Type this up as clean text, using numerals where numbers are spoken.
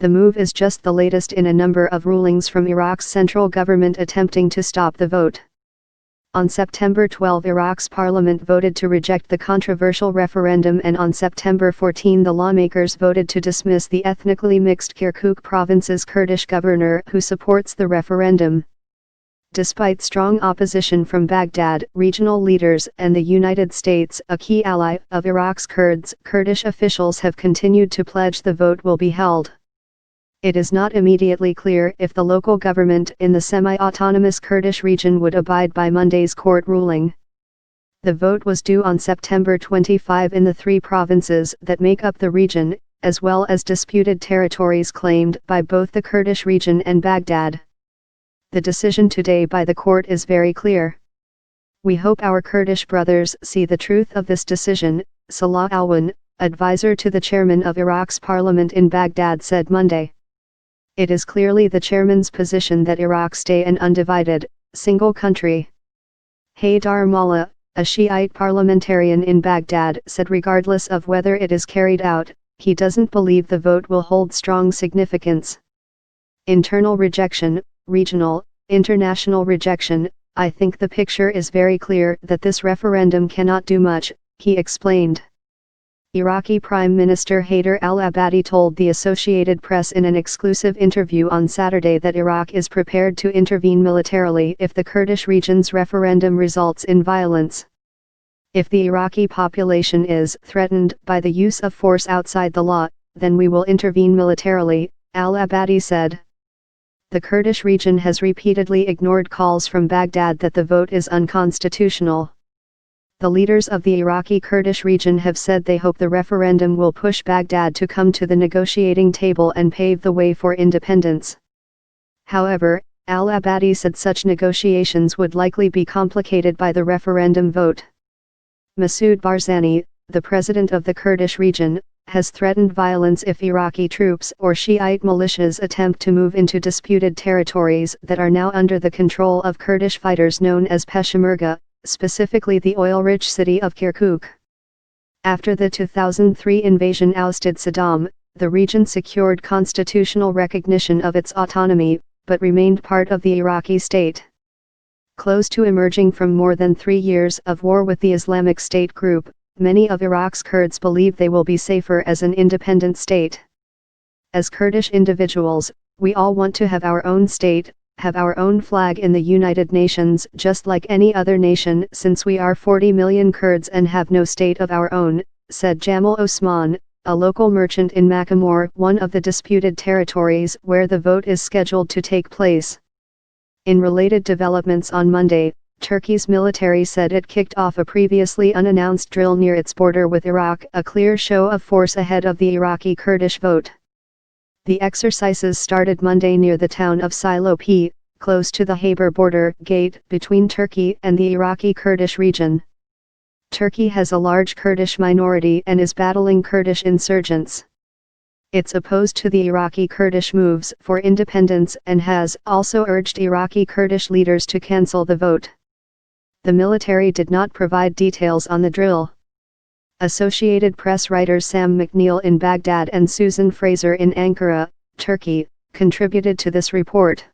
The move is just the latest in a number of rulings from Iraq's central government attempting to stop the vote. On September 12, Iraq's parliament voted to reject the controversial referendum, and on September 14 the lawmakers voted to dismiss the ethnically mixed Kirkuk province's Kurdish governor who supports the referendum. Despite strong opposition from Baghdad, regional leaders, and the United States, a key ally of Iraq's Kurds, Kurdish officials have continued to pledge the vote will be held. It is not immediately clear if the local government in the semi-autonomous Kurdish region would abide by Monday's court ruling. The vote was due on September 25 in the three provinces that make up the region, as well as disputed territories claimed by both the Kurdish region and Baghdad. The decision today by the court is very clear. We hope our Kurdish brothers see the truth of this decision, Salah Alwan, advisor to the chairman of Iraq's parliament in Baghdad, said Monday. It is clearly the chairman's position that Iraq stay an undivided, single country. Haydar Mallah, a Shiite parliamentarian in Baghdad, said regardless of whether it is carried out, he doesn't believe the vote will hold strong significance. Internal rejection, regional, international rejection, I think the picture is very clear that this referendum cannot do much, he explained. Iraqi Prime Minister Haider al-Abadi told the Associated Press in an exclusive interview on Saturday that Iraq is prepared to intervene militarily if the Kurdish region's referendum results in violence. If the Iraqi population is threatened by the use of force outside the law, then we will intervene militarily, al-Abadi said. The Kurdish region has repeatedly ignored calls from Baghdad that the vote is unconstitutional. The leaders of the Iraqi Kurdish region have said they hope the referendum will push Baghdad to come to the negotiating table and pave the way for independence. However, al-Abadi said such negotiations would likely be complicated by the referendum vote. Masoud Barzani, the president of the Kurdish region, has threatened violence if Iraqi troops or Shiite militias attempt to move into disputed territories that are now under the control of Kurdish fighters known as Peshmerga, specifically the oil-rich city of Kirkuk. After the 2003 invasion ousted Saddam, the region secured constitutional recognition of its autonomy, but remained part of the Iraqi state. Close to emerging from more than 3 years of war with the Islamic State group, many of Iraq's Kurds believe they will be safer as an independent state. As Kurdish individuals, we all want to have our own state, have our own flag in the United Nations just like any other nation, since we are 40 million Kurds and have no state of our own, said Jamal Osman, a local merchant in Makamor, one of the disputed territories where the vote is scheduled to take place. In related developments on Monday, Turkey's military said it kicked off a previously unannounced drill near its border with Iraq, a clear show of force ahead of the Iraqi Kurdish vote. The exercises started Monday near the town of Silopi, close to the Khyber border gate between Turkey and the Iraqi Kurdish region. Turkey has a large Kurdish minority and is battling Kurdish insurgents. It's opposed to the Iraqi Kurdish moves for independence and has also urged Iraqi Kurdish leaders to cancel the vote. The military did not provide details on the drill. Associated Press writers Sam McNeil in Baghdad and Susan Fraser in Ankara, Turkey, contributed to this report.